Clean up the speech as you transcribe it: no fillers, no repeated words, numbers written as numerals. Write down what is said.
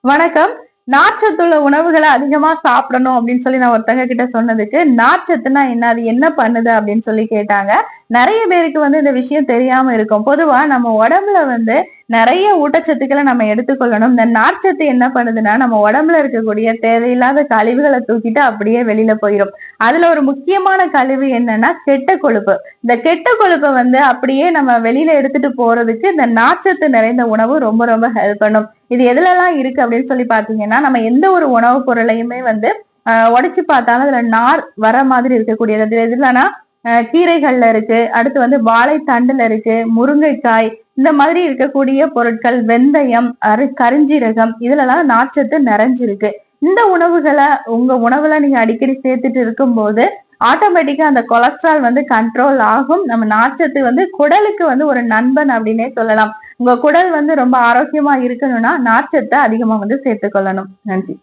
வணக்கம். நார்ச்சத்துள்ள உணவுகளை அதிகமா சாப்பிடணும் அப்படின்னு சொல்லி நான் ஒருத்தங்க கிட்ட சொன்னதுக்கு, நார்ச்சத்துனா என்ன? அது என்ன பண்ணுது? அப்படின்னு சொல்லி கேட்டாங்க. நெறைய பேருக்கு இந்த விஷயம் தெரியாம இருக்கும். பொதுவா நம்ம உடம்புல நெறைய ஊட்டச்சத்துக்கள நம்ம எடுத்துக்கொள்ளணும். இந்த நார்ச்சத்து என்ன பண்ணுதுன்னா, நம்ம உடம்புல இருக்கக்கூடிய தேவையில்லாத கழிவுகள தூக்கிட்டு அப்படியே வெளியில போயிரும். அதுல ஒரு முக்கியமான கழிவு என்னன்னா, கெட்ட கொழுப்பு. இந்த கெட்ட கொழுப்ப அப்படியே நம்ம வெளியில எடுத்துட்டு போறதுக்கு இந்த நார்ச்சத்து நிறைந்த உணவு ரொம்ப ரொம்ப ஹெல்ப் பண்ணும். இது எதுலலாம் இருக்கு அப்படின்னு சொல்லி பாத்தீங்கன்னா, நம்ம எந்த ஒரு உணவு பொருளையுமே உடைச்சு பார்த்தாலும் அதுல நார் வர மாதிரி இருக்கக்கூடியது. அது எதுலன்னா கீரைகள்ல இருக்கு, அடுத்து வாழைத்தண்டுல இருக்கு, முருங்கைக்காய் இந்த மாதிரி இருக்கக்கூடிய பொருட்கள், வெந்தயம், கருஞ்சீரகம் இதுலலாம் நார்ச்சத்து நிறைஞ்சிருக்கு. இந்த உணவுகளை உங்க உணவுல நீங்க அடிக்கடி சேர்த்துட்டு இருக்கும்போது ஆட்டோமேட்டிக்கா அந்த கொலஸ்ட்ரால் கண்ட்ரோல் ஆகும். நம்ம நார்ச்சத்து குடலுக்கு ஒரு நண்பன் அப்படின்னே சொல்லலாம். உங்க குடல் ரொம்ப ஆரோக்கியமா இருக்கணும்னா நார்ச்சத்தை அதிகமா சேர்த்துக் கொள்ளணும். நன்றி.